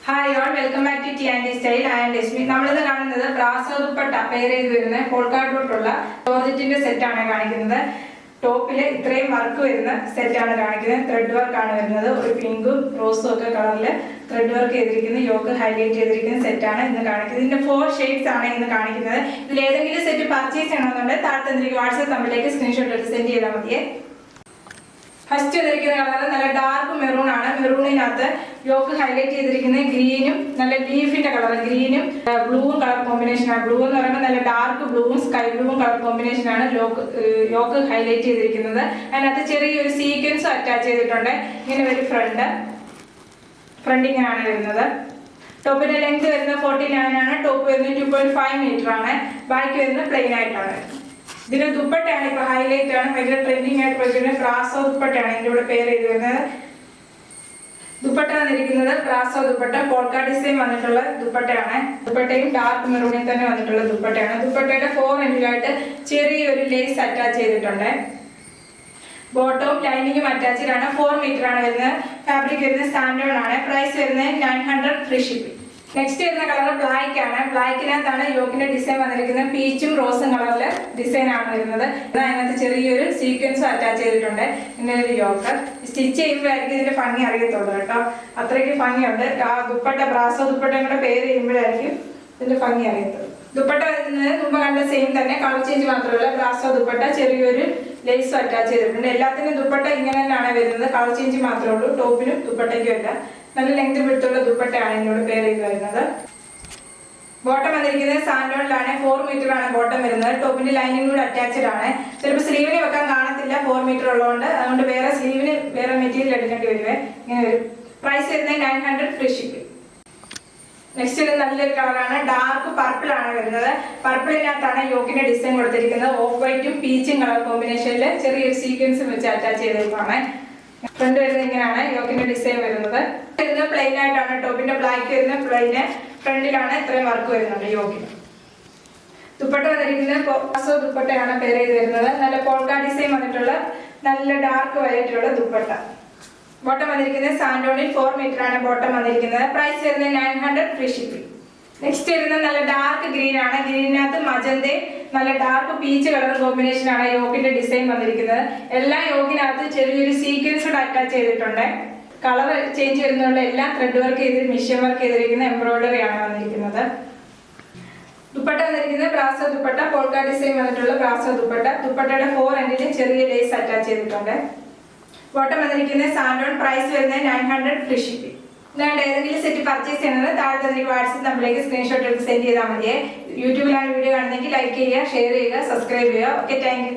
Hi all, welcome back to T&D Style. I am Desmi. നമ്മളിന്ന് കാണുന്നത് brasso dupatta pair ചെയ്ത് വരുന്ന പോൾക്കാർഡോട്ടുള്ള ജോർജറ്റിന്റെ സെറ്റ് ആണ് കാണിക്കുന്നത്. ടോപ്പിൽ ഇത്രയും വർക്ക് വരുന്ന സെറ്റ് ആണ് കാണിക്കുന്നത്. ത്രെഡ് വർക്ക് ആണ് വരുന്നത്. ഒരു പിങ്കും റോസും ഒക്കെ കളറിൽ ത്രെഡ് വർക്ക് ചെയ്തിരിക്കുന്ന യോക്ക് ഹൈലൈറ്റ് ചെയ്തിരിക്കുന്ന സെറ്റ് ആണ് ഇന്ന് കാണിക്കുന്നത്. ഇതിന്റെ 4 ഷെയ്ഡ്സ് ആണ് ഇന്ന് കാണിക്കുന്നത്. ഇതിൽ ഏതെങ്കിലും സെറ്റ് പർച്ചേസ് ചെയ്യണമെന്നുണ്ടെങ്കിൽ താഴെ തന്നിരിക്കുന്ന വാട്സ്ആപ്പ് നമ്പറിലേക്ക് സ്ക്രീൻഷോട്ട് എടുത്ത് സെൻഡ് ചെയ്താൽ മതിയേ. ഫസ്റ്റ് ചെയ്തിരിക്കുന്ന കളർ നല്ല ഡാർക്ക് മെറൂൺ ആണ്. മെറൂണിനകത്ത് യോക്ക് ഹൈലൈറ്റ് ചെയ്തിരിക്കുന്ന ഗ്രീനും നല്ല ലീഫിന്റെ കളർ ഗ്രീനും ബ്ലൂവും കളർ കോമ്പിനേഷൻ ആണ്. ബ്ലൂ എന്ന് പറയുമ്പോൾ നല്ല ഡാർക്ക് ബ്ലൂവും സ്കൈ ബ്ലൂവും കളർ കോമ്പിനേഷൻ ആണ് യോക്ക് ഹൈലൈറ്റ് ചെയ്തിരിക്കുന്നത്. അതിനകത്ത് ചെറിയൊരു സീക്വൻസും അറ്റാച്ച് ചെയ്തിട്ടുണ്ട്. ഇങ്ങനെ ഒരു ഫ്രണ്ട് ഇങ്ങനെയാണ് വരുന്നത്. ടോപ്പിന്റെ ലെങ്ത് വരുന്നത് 49 ആണ്. ടോപ്പ് വരുന്നത് 2.5 മീറ്റർ ആണ്. ബാക്ക് വരുന്നത് പ്ലെയിൻ ആയിട്ടാണ്. ഇതിന്റെ ദുപ്പട്ടയാണ് ഇപ്പൊ ഹൈലൈറ്റ് ആണ്. ഭയങ്കര ട്രെൻഡിങ് ആയിട്ട് വരുന്നത് ബ്രാസോ ദുപ്പട്ടയാണ് ഇതിന്റെ കൂടെ പെയർ ചെയ്ത് വരുന്നത്. ദുപ്പട്ട വന്നിരിക്കുന്നത് ബ്രാസോ ദുപ്പട്ട പോൾക്ക ഡിസൈൻ വന്നിട്ടുള്ള ദുപ്പട്ടയാണ്. ദുപ്പട്ടയും ഡാർക്ക് മെറൂണിൽ തന്നെ വന്നിട്ടുള്ള ദുപ്പട്ടയാണ്. ദുപ്പട്ടയുടെ 4 എൻഡിലായിട്ട് ചെറിയൊരു ലേസ് അറ്റാച്ച് ചെയ്തിട്ടുണ്ട്. ബോട്ടവും ലൈനിങ്ങും അറ്റാച്ച്ഡ് ആണ്. 4 മീറ്റർ ആണ് വരുന്നത്. ഫാബ്രിക് വരുന്നത് സ്റ്റാൻഡേർഡ് ആണ്. പ്രൈസ് വരുന്നത് 900 ഫ്രീ ഷിപ്പിംഗ്. നെക്സ്റ്റ് വരുന്ന കളർ ബ്ലാക്ക് ആണ്. ബ്ലാക്കിനകത്താണ് യോക്കിന്റെ ഡിസൈൻ വന്നിരിക്കുന്നത്. പീച്ചും റോസും കളറില് ഡിസൈൻ ആണ് വരുന്നത്. അതിനകത്ത് ചെറിയൊരു സീക്വൻസും അറ്റാച്ച് ചെയ്തിട്ടുണ്ട്. ഇങ്ങനെ ഒരു യോക്ക് സ്റ്റിച്ച് ചെയ്യുമ്പോഴായിരിക്കും ഇതിന്റെ ഭംഗി അറിയത്തുള്ളൂ കേട്ടോ. അത്രയ്ക്ക് ഭംഗിയുണ്ട്. ആ ദുപ്പട്ട ബ്രാസോ ദുപ്പട്ടയും കൂടെ പേര് ചെയ്യുമ്പോഴായിരിക്കും ഇതിന്റെ ഭംഗി അറിയത്തുള്ളൂ. ദുപ്പട്ട വരുന്നത് മുമ്പ് കണ്ട സെയിം തന്നെ, കളർ ചേഞ്ച് മാത്രമല്ല. ബ്രാസോ ദുപ്പട്ട ചെറിയൊരു ലേസും അറ്റാച്ച് ചെയ്തിട്ടുണ്ട്. എല്ലാത്തിനും ദുപ്പട്ട ഇങ്ങനെ തന്നെയാണ് വരുന്നത്. കളർ ചേഞ്ച് മാത്രമേ ഉള്ളൂ. ടോപ്പിനും ദുപ്പട്ടയ്ക്കും അല്ല. നല്ല ലെങ്ത് വിട്ടുള്ള ദുപ്പട്ടയാണ് ഇതിനോട് പേർ ചെയ്ത് വരുന്നത്. ബോട്ടം വന്നിരിക്കുന്നത് സാൻഡോണിലാണ്. 4 മീറ്റർ ആണ് ബോട്ടം വരുന്നത്. ടോപ്പിന്റെ ലൈനിങ് കൂടെ അറ്റാച്ച്ഡ് ആണ്. ചിലപ്പോൾ സ്ലീവിന് വെക്കാൻ കാണത്തില്ല 4 മീറ്റർ ഉള്ളതുകൊണ്ട്. അതുകൊണ്ട് വേറെ സ്ലീവിന് വേറെ മെറ്റീരിയൽ എടുക്കേണ്ടി വരുവേ. ഇങ്ങനെ വരും. പ്രൈസ് വരുന്നത് 900 ഫ്രീ ഷിപ്പിംഗ്. നെക്സ്റ്റ് ഒരു നല്ലൊരു കളറാണ്. ഡാർക്ക് പർപ്പിൾ ആണ് വരുന്നത്. പർപ്പിളിനകത്താണ് യോക്കിന്റെ ഡിസൈൻ കൊടുത്തിരിക്കുന്നത്. ഓഫ് വൈറ്റും പീച്ചും കളർ കോമ്പിനേഷനിൽ ചെറിയൊരു സീക്വൻസും വെച്ച് അറ്റാച്ച് ചെയ്തേക്കാണ്. ഫ്രണ്ട് വരുന്നത് ഇങ്ങനെയാണ് യോക്കിന്റെ ഡിസൈൻ വരുന്നത്. പ്ലെയിൻ ആയിട്ടാണ്. ടോപ്പിന്റെ ബ്ലാക്ക് വരുന്ന പ്ലെയിന്. ഫ്രണ്ടിലാണ് ഇത്രയും വർക്ക് വരുന്നുണ്ട് യോക്കിന്. ദുപ്പട്ട വന്നിരിക്കുന്നത് ബ്രാസോ ദുപ്പട്ടയാണ് പേര് ചെയ്ത് വരുന്നത്. നല്ല പോൾക്ക ഡിസൈൻ വന്നിട്ടുള്ള നല്ല ഡാർക്ക് വൈറ്റുള്ള ദുപ്പട്ട. ബോട്ടം വന്നിരിക്കുന്നത് സാൻഡോണിൽ 4 മീറ്റർ ആണ് ബോട്ടം വന്നിരിക്കുന്നത്. പ്രൈസ് വരുന്നത് 900 ഫ്രീ ഷിപ്പിംഗ്. നെക്സ്റ്റ് വരുന്നത് നല്ല ഡാർക്ക് ഗ്രീൻ ആണ്. ഗ്രീനിനകത്ത് മജന്തേ നല്ല ഡാർക്ക് പീച്ച് കളർ കോമ്പിനേഷൻ ആണ് യോക്കിന്റെ ഡിസൈൻ വന്നിരിക്കുന്നത്. എല്ലാ യോക്കിനകത്ത് ചെറിയൊരു സീക്വൻസ് അറ്റാച്ച് ചെയ്തിട്ടുണ്ട്. കളർ ചേഞ്ച് വരുന്നുള്ള എല്ലാം ത്രെഡ് വർക്ക് ചെയ്ത് മിഷ്യൻ വർക്ക് ചെയ്തിരിക്കുന്ന എംബ്രോയിഡറി ആണ് വന്നിരിക്കുന്നത്. ദുപ്പട്ട വന്നിരിക്കുന്നത് ബ്രാസോ ദുപ്പട്ട പോൾക്ക ഡിസൈൻ വന്നിട്ടുള്ള ബ്രാസോ ദുപ്പട്ട. ദുപ്പട്ടയുടെ 4 എൻഡിലും ചെറിയ ലേസ് അറ്റാച്ച് ചെയ്തിട്ടുണ്ട്. ബോട്ടം വന്നിരിക്കുന്നത് സാൻഡോൺ. പ്രൈസ് വരുന്നത് 900 ഫ്രീ ഷിപ്പിംഗ്. ഇല്ലാണ്ട് ഏതെങ്കിലും സെറ്റ് പർച്ചേസ് ചെയ്യുന്നത് താഴെ തന്നെ വാട്സ്ആപ്പ് നമ്പറിലേക്ക് സ്ക്രീൻഷോട്ട് എടുത്ത് സെൻഡ് ചെയ്താൽ മതിയെ. യൂട്യൂബിലാണ് വീഡിയോ കാണുന്നതെങ്കിൽ ലൈക്ക് ചെയ്യുക, ഷെയർ ചെയ്യുക, സബ്സ്ക്രൈബ് ചെയ്യുക. Okay, thank you.